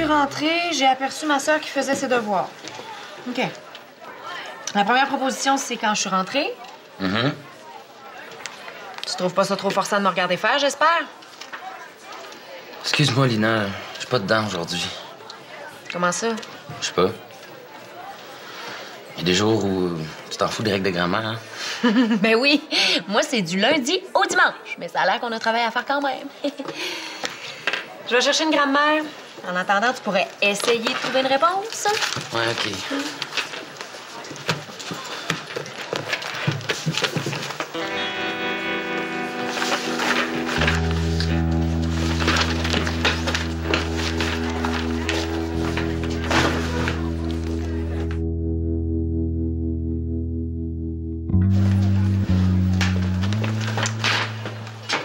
suis rentrée, j'ai aperçu ma sœur qui faisait ses devoirs. OK. La première proposition, c'est quand je suis rentrée. Mm-hmm. Tu trouves pas ça trop forçant de me regarder faire, j'espère? Excuse-moi, Lina, je suis pas dedans aujourd'hui. Comment ça? Je sais pas. Il y a des jours où tu t'en fous des règles de grammaire, hein? Ben oui, moi, c'est du lundi au dimanche. Mais ça a l'air qu'on a travaillé à faire quand même. Je vais chercher une grammaire. En attendant, tu pourrais essayer de trouver une réponse. Ouais, OK.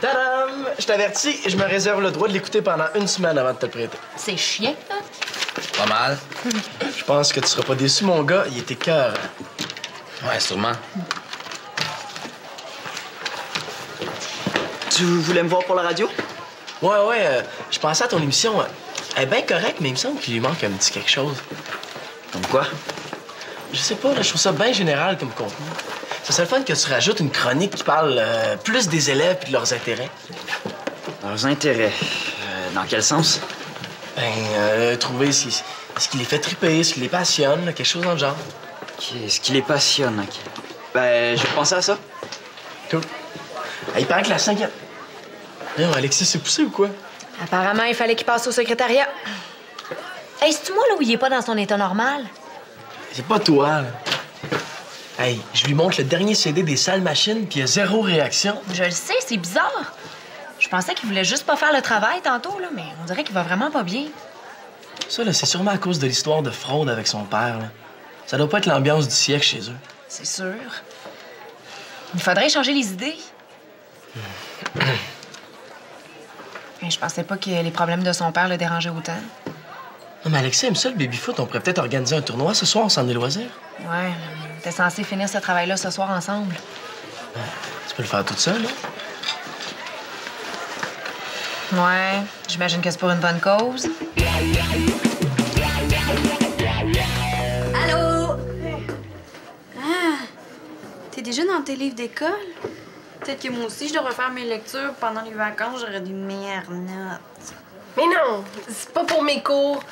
Tadam! Je t'avertis, je me réserve le droit de l'écouter pendant 1 semaine avant de te le prêter. C'est chiant, hein? Pas mal. Je pense que tu seras pas déçu, mon gars. Il était cœur. Ouais, sûrement. Tu voulais me voir pour la radio? Ouais, je pensais à ton émission. Elle est bien correcte, mais il me semble qu'il lui manque un petit quelque chose. Comme quoi? Je sais pas, là, je trouve ça bien général comme contenu. Ça serait le fun que tu rajoutes une chronique qui parle plus des élèves et de leurs intérêts. Leurs intérêts. Dans quel sens? Ben, trouver ce qui les fait triper, ce qui les passionne, quelque chose dans le genre. Ce qui les passionne, OK. Ben, je vais penser à ça. Cool. Il paraît que la 5e... Non, Alexis s'est poussé ou quoi? Apparemment, il fallait qu'il passe au secrétariat. Hey, c'est-tu moi, là, où il est pas dans son état normal? C'est pas toi, là. Hey, je lui montre le dernier CD des Salles Machines, puis il y a 0 réaction. Je le sais, c'est bizarre. Je pensais qu'il voulait juste pas faire le travail tantôt, là, mais on dirait qu'il va vraiment pas bien. Ça, là, c'est sûrement à cause de l'histoire de fraude avec son père, là. Ça doit pas être l'ambiance du siècle chez eux. C'est sûr. Il faudrait changer les idées. Mais je pensais pas que les problèmes de son père le dérangeaient autant. Non, mais Alexis aime ça, le baby-foot. On pourrait peut-être organiser un tournoi ce soir, on s'en est loisirs. Ouais, on était censé finir ce travail-là ce soir ensemble. Tu peux le faire toute seule, là? Ouais, j'imagine que c'est pour une bonne cause. Allô? Ah, t'es déjà dans tes livres d'école? Peut-être que moi aussi, je devrais faire mes lectures pendant les vacances, j'aurais des meilleures notes. Mais non, c'est pas pour mes cours.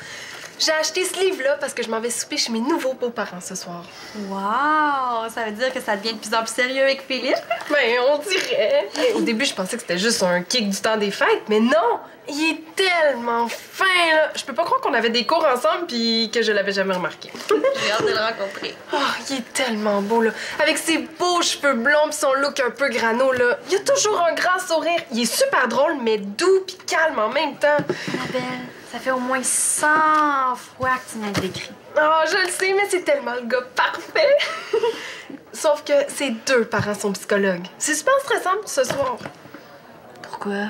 J'ai acheté ce livre-là parce que je m'en vais souper chez mes nouveaux beaux-parents ce soir. Wow! Ça veut dire que ça devient de plus en plus sérieux avec Philippe? Ben, on dirait. Au début, je pensais que c'était juste un kick du temps des fêtes, mais non! Il est tellement fin, là! Je peux pas croire qu'on avait des cours ensemble puis que je l'avais jamais remarqué. J'ai hâte de le rencontrer. Oh, il est tellement beau, là. Avec ses beaux cheveux blonds pis son look un peu grano, là. Il a toujours un grand sourire. Il est super drôle, mais doux pis calme en même temps. Annabelle, ça fait au moins 100 fois que tu m'as décrit. Oh, je le sais, mais c'est tellement le gars parfait. Sauf que ses 2 parents sont psychologues. C'est super stressant pour ce soir. Pourquoi?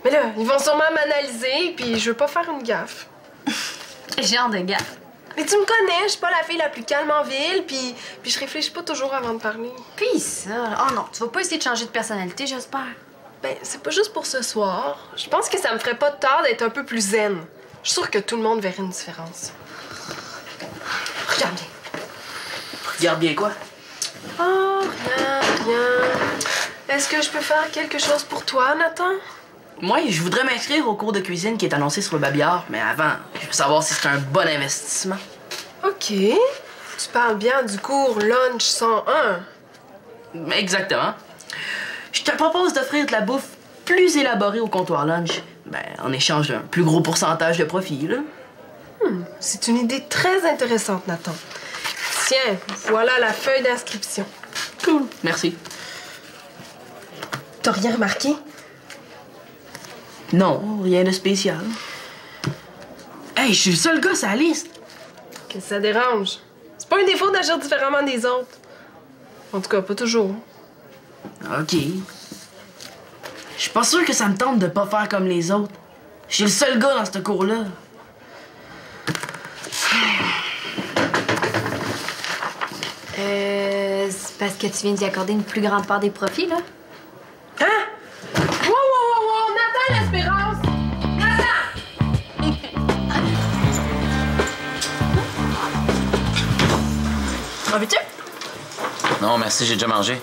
Mais là, ils vont sûrement m'analyser, puis je veux pas faire une gaffe. Quel genre de gaffe? Mais tu me connais, je suis pas la fille la plus calme en ville, puis je réfléchis pas toujours avant de parler. Puis ça, oh non, tu vas pas essayer de changer de personnalité, j'espère. Ben, c'est pas juste pour ce soir. Je pense que ça me ferait pas de tort d'être un peu plus zen. Je suis sûre que tout le monde verrait une différence. Regarde bien. Regarde bien quoi? Oh, rien. Est-ce que je peux faire quelque chose pour toi, Nathan? Moi, je voudrais m'inscrire au cours de cuisine qui est annoncé sur le babillard, mais avant, je veux savoir si c'est un bon investissement. OK. Tu parles bien du cours Lunch 101. Exactement. Je te propose d'offrir de la bouffe plus élaborée au comptoir lunch, ben, en échange d'un plus gros pourcentage de profit, là. C'est une idée très intéressante, Nathan. Tiens, voilà la feuille d'inscription. Cool. Merci. T'as rien remarqué? Non, rien de spécial. Hey, je suis le seul gars sur la liste. Qu'est-ce que ça dérange? C'est pas un défaut d'agir différemment des autres. En tout cas, pas toujours. OK. Je suis pas sûre que ça me tente de pas faire comme les autres. Je suis le seul gars dans ce cours-là. C'est parce que tu viens d'y accorder une plus grande part des profits, là? Hein? Wow! Nathan, l'espérance! Nathan! En veux-tu? Non, merci, j'ai déjà mangé.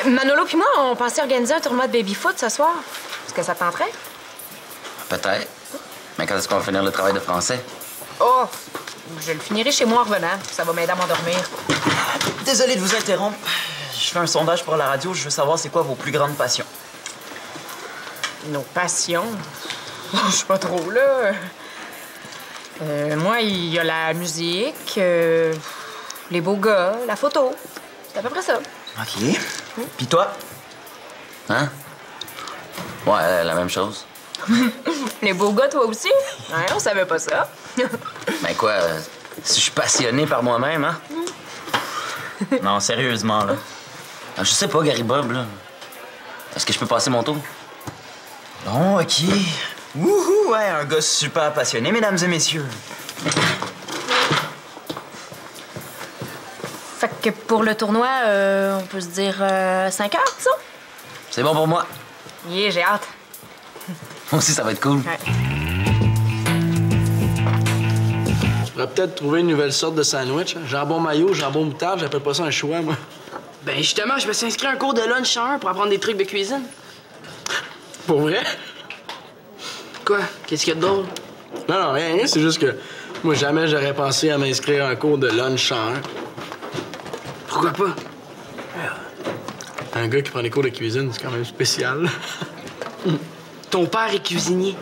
Manolo puis moi, on pensait organiser un tournoi de baby-foot ce soir. Est-ce que ça te tenterait? Peut-être. Mais quand est-ce qu'on va finir le travail de français? Oh! Je le finirai chez moi en revenant. Ça va m'aider à m'endormir. Désolé de vous interrompre. Je fais un sondage pour la radio. Je veux savoir c'est quoi vos plus grandes passions. Nos passions? Je sais pas trop, là. Moi, il y a la musique, les beaux gars, la photo. C'est à peu près ça. OK. Puis toi? Hein? Ouais, la même chose. Les beaux gars, toi aussi? Ouais, on savait pas ça. Ben quoi, si je suis passionné par moi-même, hein? Non, sérieusement, là. Ah, je sais pas, Gary Bob, là. Est-ce que je peux passer mon tour? Bon, OK. Wouhou, ouais, un gars super passionné, mesdames et messieurs. Fait que pour le tournoi, on peut se dire 5 heures, disons? C'est bon pour moi. Yeah, j'ai hâte. Moi aussi, ça va être cool. Ouais. Je pourrais peut-être trouver une nouvelle sorte de sandwich. Hein. Jambon mayo, jambon moutarde, j'appelle pas ça un choix, moi. Ben justement, je me suis inscrit à un cours de lunch en 1 pour apprendre des trucs de cuisine. Pour vrai? Quoi? Qu'est-ce qu'il y a de drôle? Non, rien, c'est juste que moi, jamais j'aurais pensé à m'inscrire à un cours de lunch en 1. Pourquoi pas? Un gars qui prend des cours de cuisine, c'est quand même spécial. Ton père est cuisinier.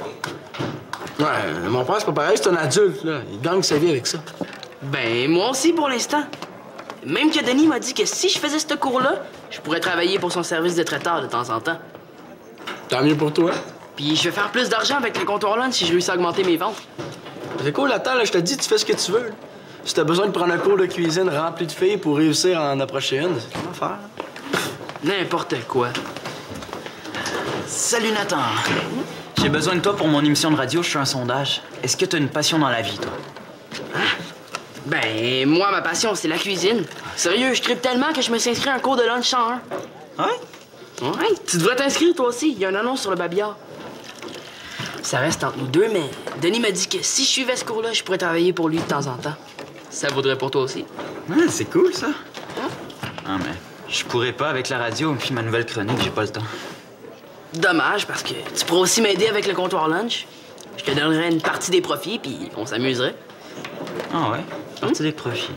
Ouais, mon père, c'est pas pareil, c'est un adulte, là. Il gagne sa vie avec ça. Ben, moi aussi pour l'instant. Même que Denis m'a dit que si je faisais ce cours-là, je pourrais travailler pour son service de traiteur de temps en temps. Tant mieux pour toi. Puis je vais faire plus d'argent avec le comptoir lunch si je réussis à augmenter mes ventes. C'est cool, attends, là, je te dis, tu fais ce que tu veux. Là. Si t'as besoin de prendre un cours de cuisine rempli de filles pour réussir à en approcher une, c'est ton affaire. N'importe quoi. Salut, Nathan. J'ai besoin de toi pour mon émission de radio. Je fais un sondage. Est-ce que t'as une passion dans la vie, toi? Ben, moi, ma passion, c'est la cuisine. Sérieux, je tripe tellement que je me suis inscrit à un cours de lunch en 1. Ouais? Ouais, tu devrais t'inscrire toi aussi. Il y a une annonce sur le babillard. Ça reste entre nous deux, mais Denis m'a dit que si je suivais ce cours-là, je pourrais travailler pour lui de temps en temps. Ça vaudrait pour toi aussi. Ouais, c'est cool, ça. Ah, mais je pourrais pas avec la radio puis ma nouvelle chronique. J'ai pas le temps. Dommage, parce que tu pourrais aussi m'aider avec le comptoir lunch. Je te donnerais une partie des profits, puis on s'amuserait. Ah ouais? Partie des profits.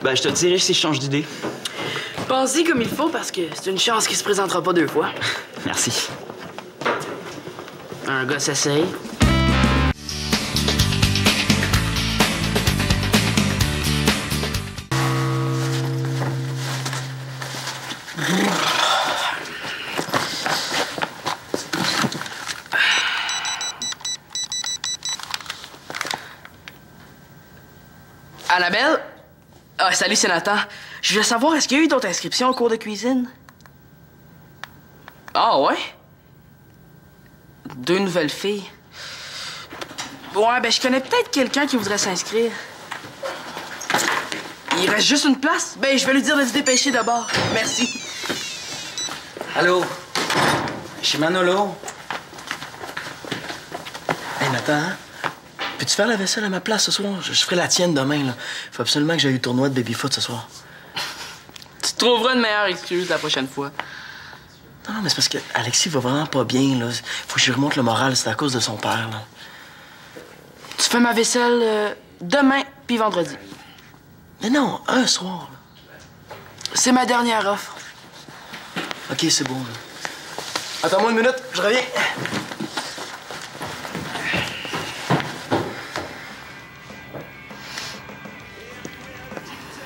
Ben, je te dirai si je change d'idée. Pense-y comme il faut, parce que c'est une chance qui se présentera pas 2 fois. Merci. Un gars s'essaye. Annabelle? Ah, salut, c'est Nathan. Je voulais savoir, est-ce qu'il y a eu d'autres inscriptions au cours de cuisine? Ah, ouais? 2 nouvelles filles. Ouais, ben, je connais peut-être quelqu'un qui voudrait s'inscrire. Il reste juste une place? Ben, je vais lui dire de se dépêcher d'abord. Merci. Allô? Chez Manolo? Hey, Nathan, peux-tu faire la vaisselle à ma place ce soir? Je ferai la tienne demain, là. Faut absolument que j'aille au tournoi de baby-foot ce soir. Tu trouveras une meilleure excuse la prochaine fois. Non, mais c'est parce que Alexis va vraiment pas bien, là. Faut que je lui remonte le moral, c'est à cause de son père, là. Tu fais ma vaisselle demain puis vendredi. Mais non, un soir, là. C'est ma dernière offre. OK, c'est bon, là. Attends-moi une minute, je reviens.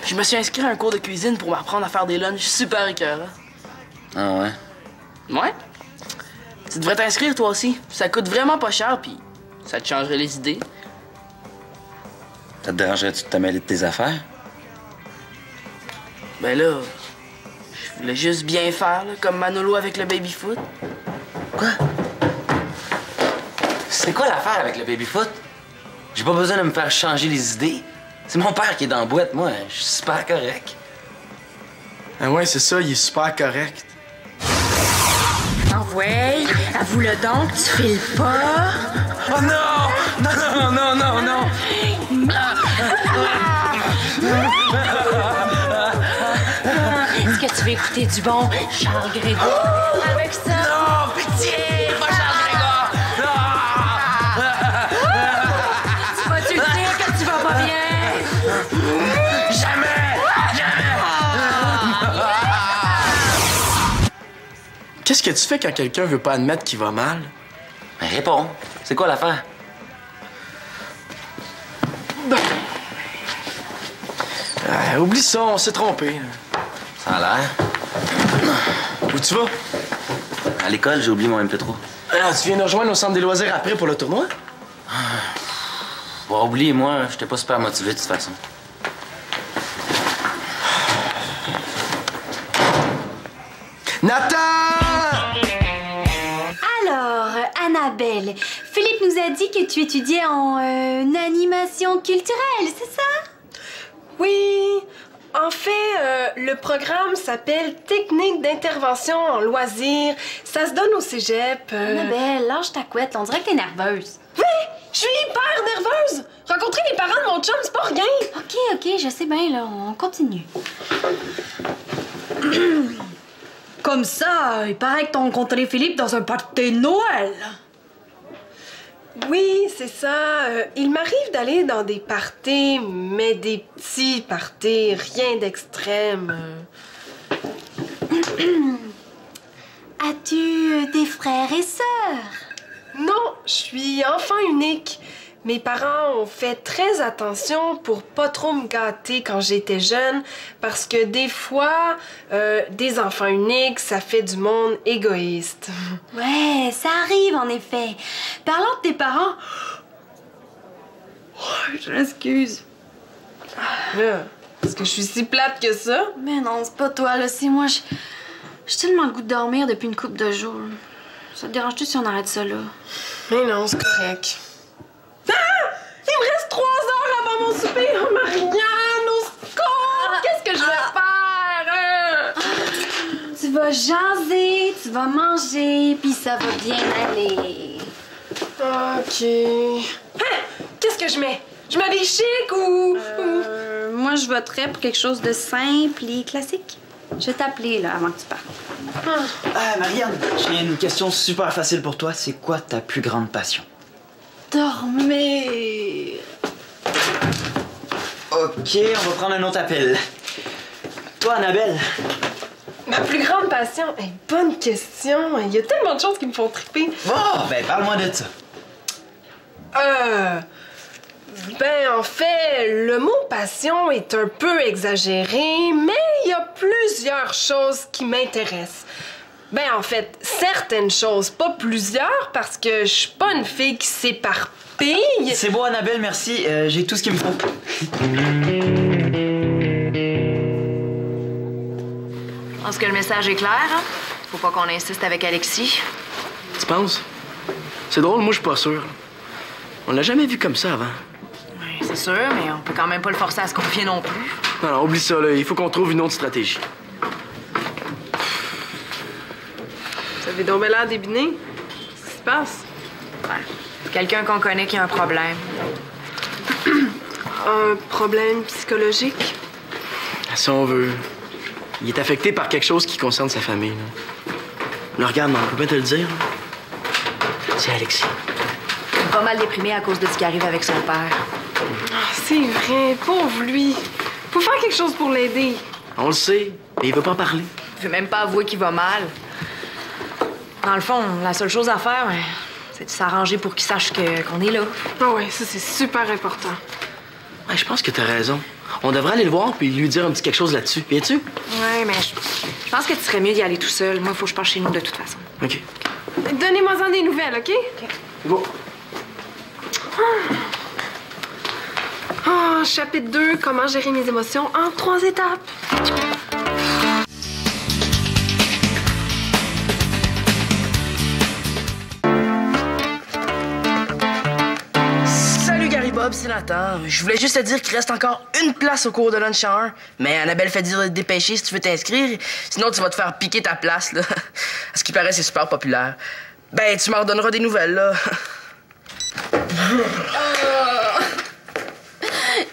Je me suis inscrit à un cours de cuisine pour m'apprendre à faire des lunchs super écœurants. Ah ouais? Ouais? Tu devrais t'inscrire toi aussi. Ça coûte vraiment pas cher, puis ça te changerait les idées. Ça te dérangerait-tu de te mêler de tes affaires? Ben là, je voulais juste bien faire, là, comme Manolo avec le baby-foot. Quoi? C'est quoi l'affaire avec le baby-foot? J'ai pas besoin de me faire changer les idées. C'est mon père qui est dans la boîte, moi. Je suis super correct. Ah ouais, c'est ça, il est super correct. Ah ouais, avoue-le donc, tu files pas. Oh non! Non, non, non, non, non! Est-ce que tu veux écouter du bon Charles Grégoire avec ça? Non, pitié! Pas Charles Grégoire! Tu vas-tu le dire que tu vas pas bien? Jamais! Jamais! Qu'est-ce que tu fais quand quelqu'un veut pas admettre qu'il va mal? Mais réponds. C'est quoi l'affaire? Oublie ça, on s'est trompé. Ça a l'air. Où tu vas? À l'école, j'ai oublié mon MP3. Ah, tu viens nous rejoindre au centre des loisirs après pour le tournoi? Bon, oublie, moi, j'étais pas super motivé de toute façon. Nathan! Alors, Annabelle, Philippe nous a dit que tu étudiais en animation culturelle, c'est ça? Oui. En fait, le programme s'appelle Technique d'intervention en loisirs. Ça se donne au cégep. Annabelle, lâche ta couette, on dirait que t'es nerveuse. Oui, je suis hyper nerveuse. Rencontrer les parents de mon chum, c'est pas rien. OK, je sais bien, là, on continue. Comme ça, il paraît que t'as rencontré Philippe dans un party de Noël. Oui, c'est ça. Il m'arrive d'aller dans des parties, mais des petits parties, rien d'extrême. As-tu des frères et sœurs? Non, je suis enfant unique. Mes parents ont fait très attention pour pas trop me gâter quand j'étais jeune, parce que des fois, des enfants uniques, ça fait du monde égoïste. Ouais, ça arrive en effet. Parlant de tes parents... Oh, je m'excuse. Est-ce que je suis si plate que ça? Mais non, c'est pas toi, là, c'est moi. J'ai tellement le goût de dormir depuis une couple de jours. Ça te dérange-tu si on arrête ça, là? Mais non, c'est correct. Ah! Il me reste 3 heures avant mon souper! Oh, Marianne, au secours! Qu'est-ce que je vais faire? Tu vas jaser, tu vas manger, puis ça va bien aller. OK. Hein? Qu'est-ce que je mets? Je m'habille chic ou... Moi, je voterais pour quelque chose de simple et classique. Je vais t'appeler, là, avant que tu partes. Ah, Marianne, j'ai une question super facile pour toi. C'est quoi ta plus grande passion? Dormir. OK, on va prendre un autre appel. Toi, Annabelle? Ma plus grande passion? Hey, bonne question. Il y a tellement de choses qui me font triper. Oh, ben parle-moi de ça. Ben, en fait, le mot passion est un peu exagéré, mais il y a plusieurs choses qui m'intéressent. Ben, en fait, certaines choses, pas plusieurs, parce que je suis pas une fille qui s'éparpille. C'est beau, Annabelle, merci. J'ai tout ce qu'il me faut. Je pense que le message est clair, hein? Faut pas qu'on insiste avec Alexis. Tu penses? C'est drôle, moi, je suis pas sûr. On l'a jamais vu comme ça avant. Oui, c'est sûr, mais on peut quand même pas le forcer à se confier non plus. Non, oublie ça, là. Il faut qu'on trouve une autre stratégie. Vous avez donc l'air débiné. Qu'est-ce qui se passe? Ouais. Quelqu'un qu'on connaît qui a un problème. Un problème psychologique? Si on veut. Il est affecté par quelque chose qui concerne sa famille, là. Là, regarde, on peut pas te le dire. C'est Alexis. Il est pas mal déprimé à cause de ce qui arrive avec son père. Ah, c'est vrai, pauvre lui. Faut faire quelque chose pour l'aider. On le sait, mais il veut pas en parler. Il veut même pas avouer qu'il va mal. Dans le fond, la seule chose à faire, c'est de s'arranger pour qu'il sache qu'on est là. Ah ouais, ça c'est super important. Ouais, je pense que t'as raison. On devrait aller le voir puis lui dire un petit quelque chose là-dessus. Viens-tu? Ouais, mais je pense que tu serais mieux d'y aller tout seul. Moi, il faut que je parte chez nous de toute façon. OK. Donnez-moi-en des nouvelles, OK? C'est bon. Chapitre 2, comment gérer mes émotions en 3 étapes. Salut Gary Bob, c'est Nathan. Je voulais juste te dire qu'il reste encore une place au cours de lunch hour. Mais Annabelle fait dire de te dépêcher si tu veux t'inscrire. Sinon, tu vas te faire piquer ta place, là. À ce qui paraît, c'est super populaire. Ben, tu m'en redonneras des nouvelles, là.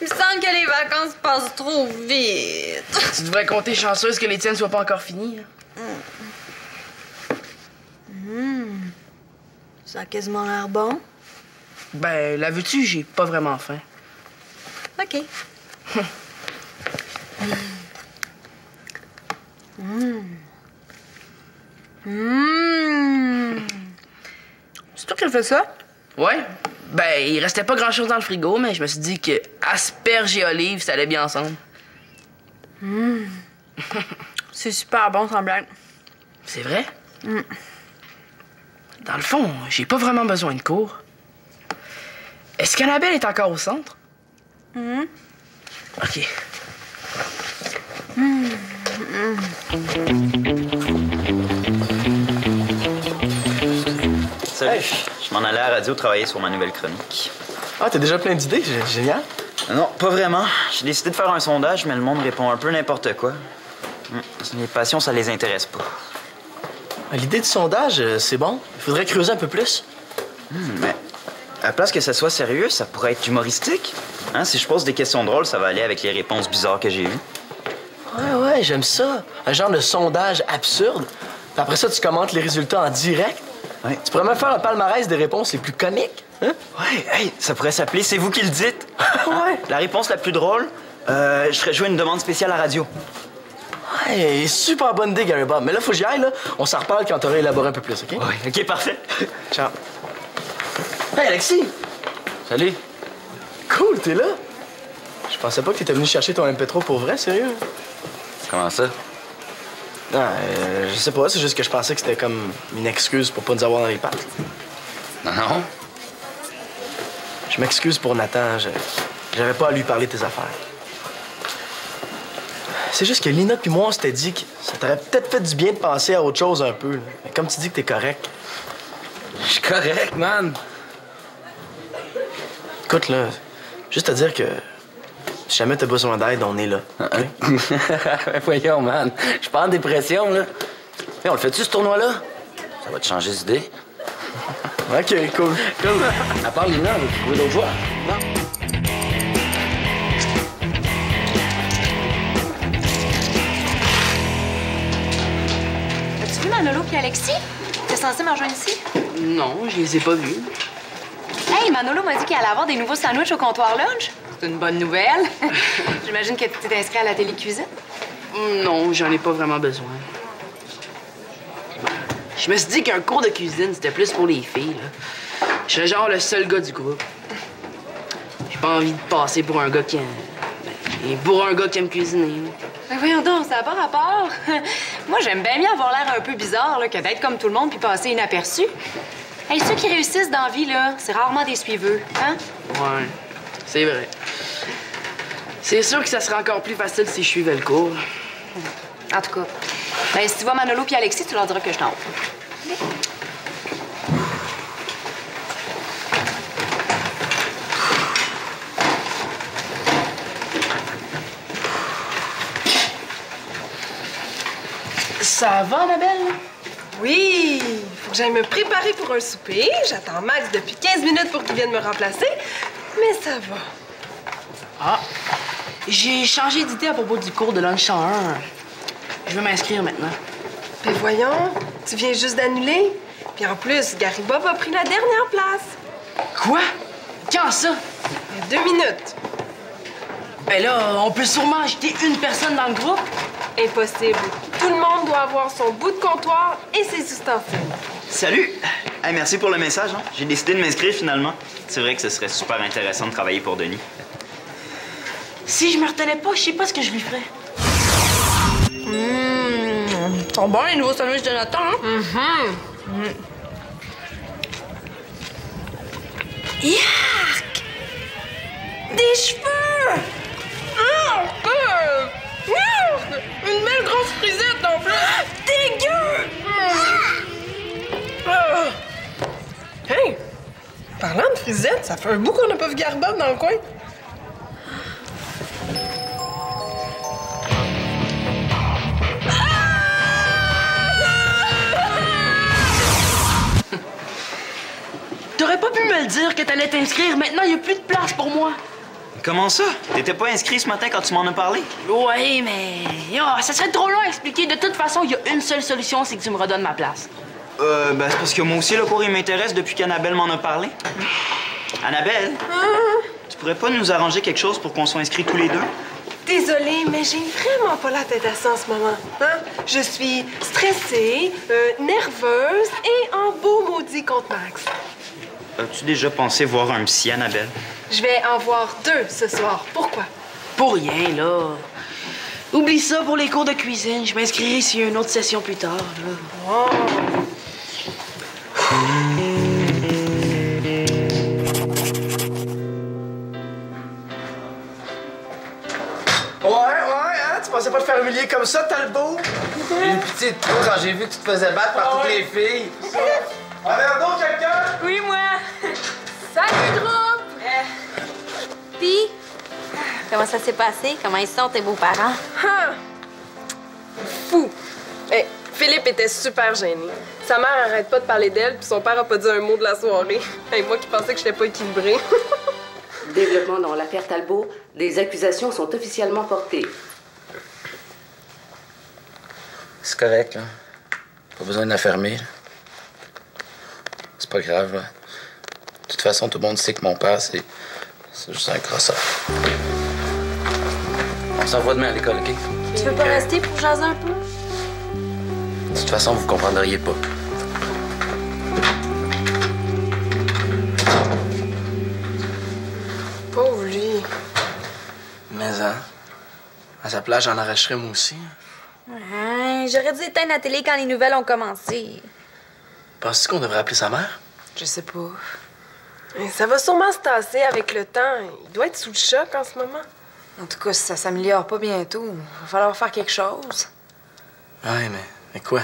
Il me semble que les vacances vacances passent trop vite. Tu devrais compter chanceuse que les tiennes soient pas encore finies. Ça a quasiment l'air bon. Ben, la veux-tu? J'ai pas vraiment faim. OK. C'est toi qui as fait ça? Ouais. Ben, il restait pas grand-chose dans le frigo, mais je me suis dit que asperges et olives, ça allait bien ensemble. C'est super bon, sans blague. C'est vrai? Dans le fond, j'ai pas vraiment besoin de cours. Est-ce qu'Annabelle est encore au centre? OK. Salut. Hey. Je m'en allais à la radio travailler sur ma nouvelle chronique. Ah, t'as déjà plein d'idées? Génial. Non, pas vraiment. J'ai décidé de faire un sondage, mais le monde répond un peu n'importe quoi. Les passions, ça les intéresse pas. L'idée du sondage, c'est bon. Il faudrait creuser un peu plus. Mais à la place que ça soit sérieux, ça pourrait être humoristique. Hein? Si je pose des questions drôles, ça va aller avec les réponses bizarres que j'ai eues. Ouais, j'aime ça. Un genre de sondage absurde. Puis après ça, tu commentes les résultats en direct. Ouais. Tu pourrais même faire un palmarès des réponses les plus comiques. Hein? Ouais, hey, ça pourrait s'appeler C'est vous qui le dites. Ouais. La réponse la plus drôle, je ferais jouer une demande spéciale à la radio. Ouais, super bonne idée, Gary Bob. Mais là, faut que j'y aille, là. On s'en reparle quand t'auras élaboré un peu plus, OK? Ouais, OK, parfait. Ciao. Hey, Alexis! Salut. Cool, t'es là. Je pensais pas que t'étais venu chercher ton MP3 pour vrai, sérieux. Comment ça? Non, je sais pas, c'est juste que je pensais que c'était comme une excuse pour pas nous avoir dans les pattes. Non, non. Je m'excuse pour Nathan, j'avais pas à lui parler de tes affaires. C'est juste que Lina puis moi, on s'était dit que ça t'aurait peut-être fait du bien de penser à autre chose un peu. Là. Mais comme tu dis que t'es correct. Je suis correct, man. Écoute, là, juste à dire que si jamais t'as besoin d'aide, on est là. OK? Voyons, man. Je suis pas en dépression, là. Hey, on le fait-tu, ce tournoi-là? Ça va te changer d'idée. OK, cool. Cool. À part Lina, on va trouver d'autres joueurs. Non? As-tu vu Manolo puis Alexis? T'es censé me rejoindre ici? Non, je les ai pas vus. Hey, Manolo m'a dit qu'il allait avoir des nouveaux sandwichs au comptoir lunch. C'est une bonne nouvelle. J'imagine que tu t'es inscrit à la télécuisine. Non, j'en ai pas vraiment besoin. Je me suis dit qu'un cours de cuisine, c'était plus pour les filles, là. Je serais genre le seul gars du groupe. J'ai pas envie de passer pour un gars qui pour un gars qui aime cuisiner. Là. Ben voyons donc, ça n'a pas rapport. Moi, j'aime bien mieux avoir l'air un peu bizarre là, que d'être comme tout le monde puis passer inaperçu. Hey, ceux qui réussissent dans la vie, là, c'est rarement des suiveux, hein? Ouais, c'est vrai. C'est sûr que ça serait encore plus facile si je suivais le cours. En tout cas, ben, si tu vois Manolo puis Alexis, tu leur diras que je t'en Ça va, Annabelle? Oui, faut que j'aille me préparer pour un souper. J'attends Max depuis 15 minutes pour qu'il vienne me remplacer, mais ça va. Ah, j'ai changé d'idée à propos du cours de lunch 101. Je veux m'inscrire maintenant. Mais voyons, tu viens juste d'annuler. Puis en plus, Gary Bob a pris la dernière place. Quoi? Quand ça? Il y a 2 minutes. Ben là, on peut sûrement ajouter une personne dans le groupe. Impossible. Tout le monde doit avoir son bout de comptoir et ses ustensiles. Salut! Hey, merci pour le message. Hein? J'ai décidé de m'inscrire finalement. C'est vrai que ce serait super intéressant de travailler pour Denis. Si je me retenais pas, je sais pas ce que je lui ferais. Ils sont bons, les nouveaux sandwichs de Nathan, hein? Yark! Des cheveux! Une belle grosse frisette en plus! Dégueu! Hey! Parlant de frisette, ça fait un bout qu'on n'a pas vu Gary Bob dans le coin. T'aurais pas pu me le dire que t'allais t'inscrire. Maintenant, il y a plus de place pour moi. Comment ça? T'étais pas inscrit ce matin quand tu m'en as parlé? Ouais, mais ça serait trop long à expliquer. De toute façon, il y a une seule solution, c'est que tu me redonnes ma place. Ben c'est parce que moi aussi, le cours, il m'intéresse depuis qu'Annabelle m'en a parlé. Annabelle? Tu pourrais pas nous arranger quelque chose pour qu'on soit inscrits tous les deux? Désolée, mais j'ai vraiment pas la tête à ça en ce moment. Hein? Je suis stressée, nerveuse et en beau maudit contre Max. As-tu déjà pensé voir un psy, Annabelle? Je vais en voir 2 ce soir. Pourquoi? Pour rien, là. Oublie ça pour les cours de cuisine. Je m'inscrirai s'il y a une autre session plus tard, là. Oh. Tu pensais pas te faire humilier comme ça, Talbot? J'ai eu pitié de toi quand j'ai vu que tu te faisais battre par toutes les filles. Un verre d'eau, quelqu'un? Oui, moi. Salut, groupe! Pis, comment ça s'est passé? Comment ils sont, tes beaux-parents? Ah! Fou! Hey, Philippe était super gêné. Sa mère arrête pas de parler d'elle, puis son père a pas dit un mot de la soirée. Hey, moi qui pensais que j'étais pas équilibrée. Développement dans l'affaire Talbot, des accusations sont officiellement portées. C'est correct, là. Pas besoin de la fermer. C'est pas grave, là. De toute façon, tout le monde sait que mon père, c'est juste un crosseur. On s'envoie demain à l'école, OK? Tu veux pas rester pour jaser un peu? De toute façon, vous comprendriez pas. Pauvre lui. Mais à sa place, j'en arracherais moi aussi. Ouais, j'aurais dû éteindre la télé quand les nouvelles ont commencé. Penses-tu qu'on devrait appeler sa mère? Je sais pas. Ça va sûrement se tasser avec le temps. Il doit être sous le choc en ce moment. En tout cas, si ça s'améliore pas bientôt, il va falloir faire quelque chose. Ouais, mais quoi?